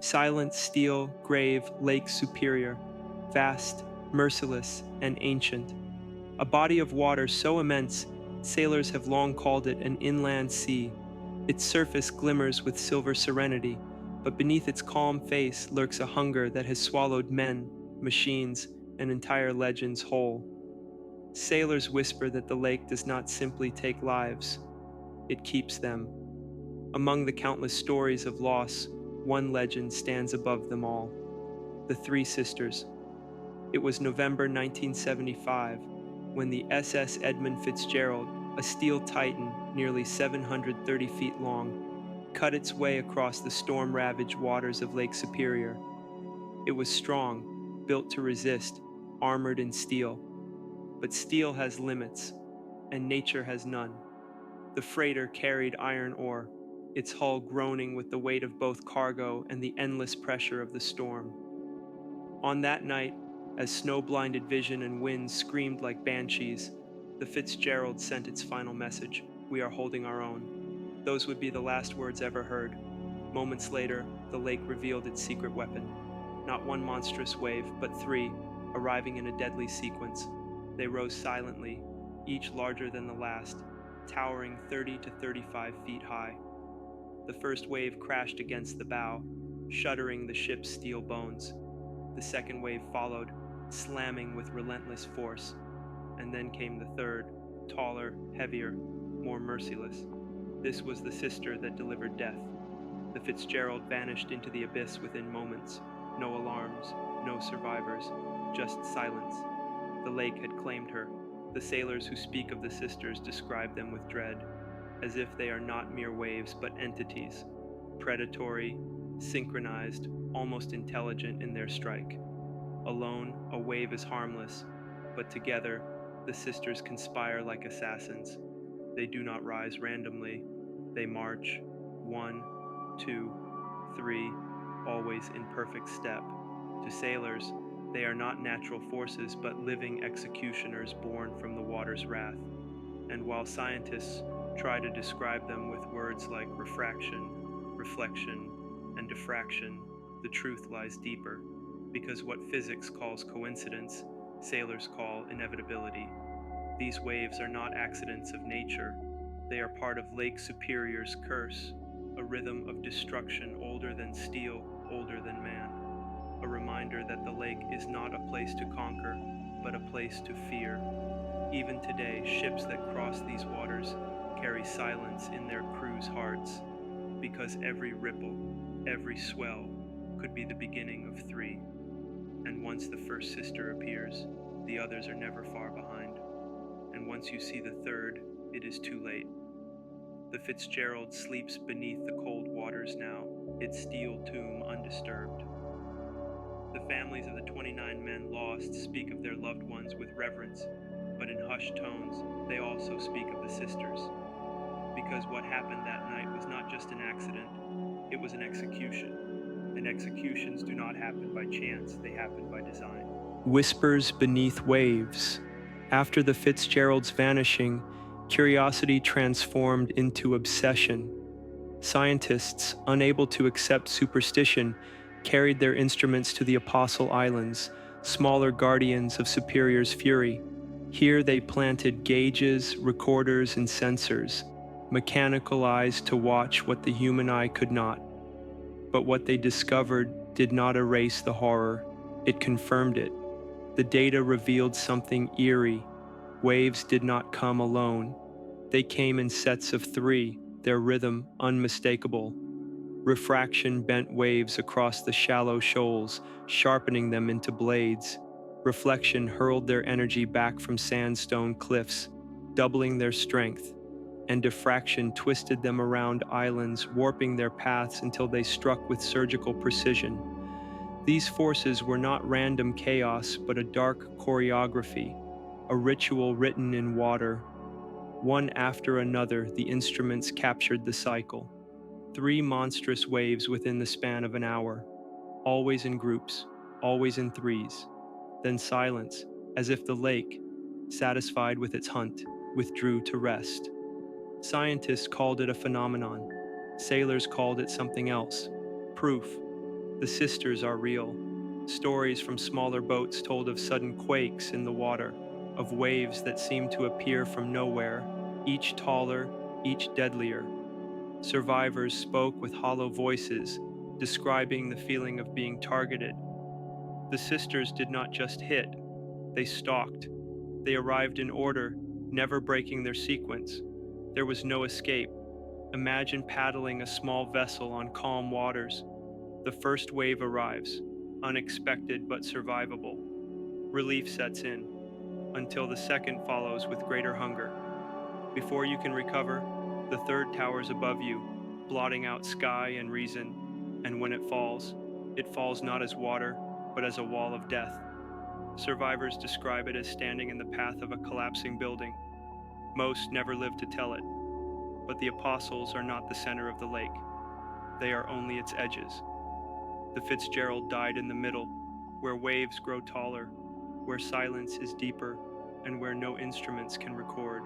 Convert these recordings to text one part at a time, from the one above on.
Silent, still, grave, Lake Superior, vast, merciless, and ancient. A body of water so immense, sailors have long called it an inland sea. Its surface glimmers with silver serenity, but beneath its calm face lurks a hunger that has swallowed men, machines, and entire legends whole. Sailors whisper that the lake does not simply take lives, it keeps them. Among the countless stories of loss, one legend stands above them all: the Three Sisters. It was November 1975 when the SS Edmund Fitzgerald, a steel titan nearly 730 feet long, cut its way across the storm-ravaged waters of Lake Superior. It was strong, built to resist, armored in steel. But steel has limits, and nature has none. The freighter carried iron ore, its hull groaning with the weight of both cargo and the endless pressure of the storm. On that night, as snow-blinded vision and wind screamed like banshees, the Fitzgerald sent its final message: "We are holding our own." Those would be the last words ever heard. Moments later, the lake revealed its secret weapon. Not one monstrous wave, but three, arriving in a deadly sequence. They rose silently, each larger than the last, towering 30 to 35 feet high. The first wave crashed against the bow, shuddering the ship's steel bones. The second wave followed, slamming with relentless force. And then came the third, taller, heavier, more merciless. This was the sister that delivered death. The Fitzgerald vanished into the abyss within moments. No alarms, no survivors, just silence. The lake had claimed her. The sailors who speak of the sisters describe them with dread, as if they are not mere waves but entities, predatory, synchronized, almost intelligent in their strike. Alone, a wave is harmless, but together, the sisters conspire like assassins. They do not rise randomly. They march, one, two, three, always in perfect step. To sailors, they are not natural forces but living executioners born from the water's wrath. And while scientists try to describe them with words like refraction, reflection, and diffraction, the truth lies deeper, because what physics calls coincidence, sailors call inevitability. These waves are not accidents of nature. They are part of Lake Superior's curse, a rhythm of destruction older than steel, older than man. A reminder that the lake is not a place to conquer, but a place to fear. Even today, ships that cross these waters carry silence in their crews' hearts, because every ripple, every swell, could be the beginning of three. And once the first sister appears, the others are never far behind. And once you see the third, it is too late. The Fitzgerald sleeps beneath the cold waters now, its steel tomb undisturbed. The families of the 29 men lost speak of their loved ones with reverence, but in hushed tones, they also speak of the sisters. Because what happened that night was not just an accident, it was an execution. And executions do not happen by chance, they happen by design. Whispers beneath waves. After the Fitzgerald's vanishing, curiosity transformed into obsession. Scientists, unable to accept superstition, carried their instruments to the Apostle Islands, smaller guardians of Superior's fury. Here they planted gauges, recorders, and sensors, mechanical eyes to watch what the human eye could not. But what they discovered did not erase the horror, it confirmed it. The data revealed something eerie. Waves did not come alone. They came in sets of three, their rhythm unmistakable. Refraction bent waves across the shallow shoals, sharpening them into blades. Reflection hurled their energy back from sandstone cliffs, doubling their strength. And diffraction twisted them around islands, warping their paths until they struck with surgical precision. These forces were not random chaos, but a dark choreography, a ritual written in water. One after another, the instruments captured the cycle. Three monstrous waves within the span of an hour, always in groups, always in threes. Then silence, as if the lake, satisfied with its hunt, withdrew to rest. Scientists called it a phenomenon. Sailors called it something else: proof. The sisters are real. Stories from smaller boats told of sudden quakes in the water, of waves that seem to appear from nowhere, each taller, each deadlier. Survivors spoke with hollow voices, describing the feeling of being targeted. The sisters did not just hit, they stalked. They arrived in order, never breaking their sequence. There was no escape. Imagine paddling a small vessel on calm waters. The first wave arrives, unexpected but survivable. Relief sets in, until the second follows with greater hunger. Before you can recover, the third towers above you, blotting out sky and reason, and when it falls not as water, but as a wall of death. Survivors describe it as standing in the path of a collapsing building. Most never live to tell it, but the apostles are not the center of the lake. They are only its edges. The Fitzgerald died in the middle, where waves grow taller, where silence is deeper, and where no instruments can record.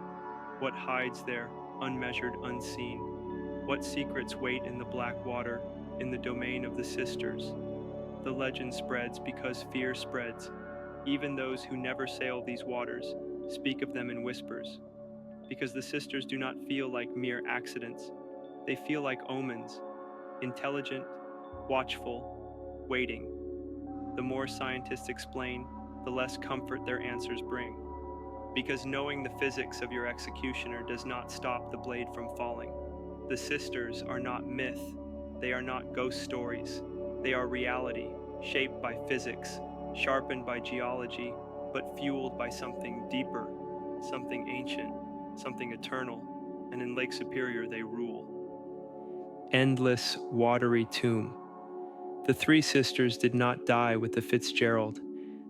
What hides there, unmeasured, unseen? What secrets wait in the black water, in the domain of the sisters? The legend spreads because fear spreads. Even those who never sail these waters speak of them in whispers, because the sisters do not feel like mere accidents. They feel like omens, intelligent, watchful, waiting. The more scientists explain, the less comfort their answers bring, because knowing the physics of your executioner does not stop the blade from falling. The sisters are not myth, they are not ghost stories. They are reality, shaped by physics, sharpened by geology, but fueled by something deeper, something ancient, something eternal, and in Lake Superior they rule. Endless Watery Tomb. The three sisters did not die with the Fitzgerald.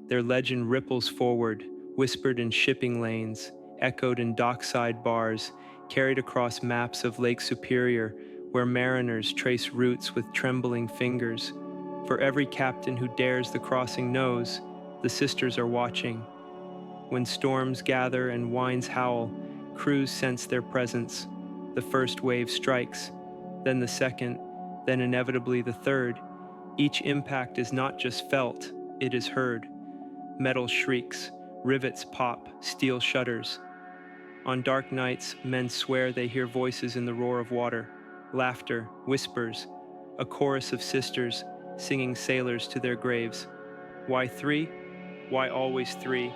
Their legend ripples forward, whispered in shipping lanes, echoed in dockside bars, carried across maps of Lake Superior, where mariners trace routes with trembling fingers. For every captain who dares the crossing knows, the sisters are watching. When storms gather and winds howl, crews sense their presence. The first wave strikes, then the second, then inevitably the third. Each impact is not just felt, it is heard. Metal shrieks, rivets pop, steel shudders. On dark nights, men swear they hear voices in the roar of water, laughter, whispers, a chorus of sisters singing sailors to their graves. Why three? Why always three?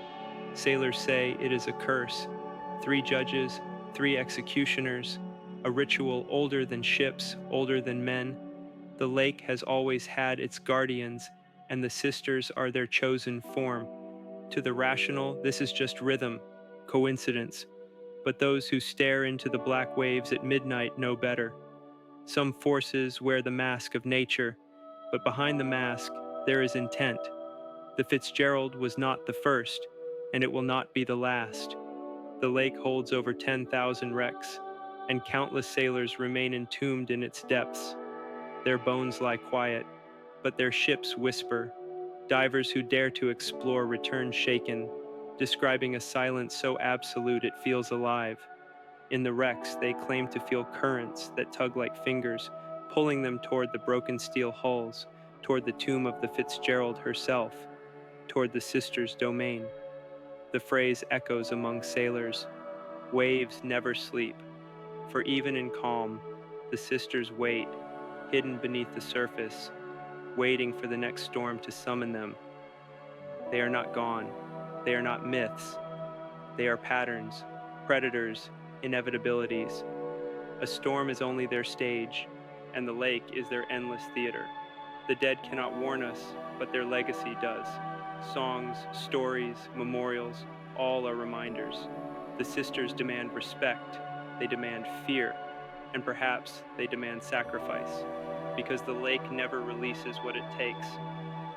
Sailors say it is a curse. 3 judges, 3 executioners, a ritual older than ships, older than men. The lake has always had its guardians, and the sisters are their chosen form. To the rational, this is just rhythm, coincidence. But those who stare into the black waves at midnight know better. Some forces wear the mask of nature, but behind the mask, there is intent. The Fitzgerald was not the first, and it will not be the last. The lake holds over 10,000 wrecks, and countless sailors remain entombed in its depths. Their bones lie quiet, but their ships whisper. Divers who dare to explore return shaken, describing a silence so absolute it feels alive. In the wrecks, they claim to feel currents that tug like fingers, pulling them toward the broken steel hulls, toward the tomb of the Fitzgerald herself, toward the sisters' domain. The phrase echoes among sailors. Waves never sleep, for even in calm, the sisters wait, hidden beneath the surface, waiting for the next storm to summon them. They are not gone. They are not myths. They are patterns, predators, inevitabilities. A storm is only their stage, and the lake is their endless theater. The dead cannot warn us, but their legacy does. Songs, stories, memorials, all are reminders. The sisters demand respect, they demand fear, and perhaps they demand sacrifice, because the lake never releases what it takes.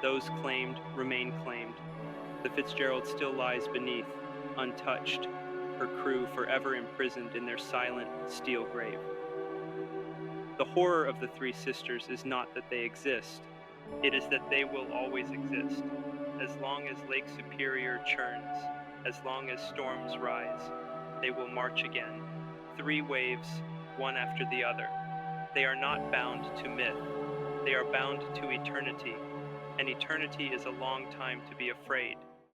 Those claimed remain claimed. The Fitzgerald still lies beneath, untouched, her crew forever imprisoned in their silent steel grave. The horror of the three sisters is not that they exist, it is that they will always exist. As long as Lake Superior churns, as long as storms rise, they will march again. 3 waves, one after the other. They are not bound to myth. They are bound to eternity, and eternity is a long time to be afraid.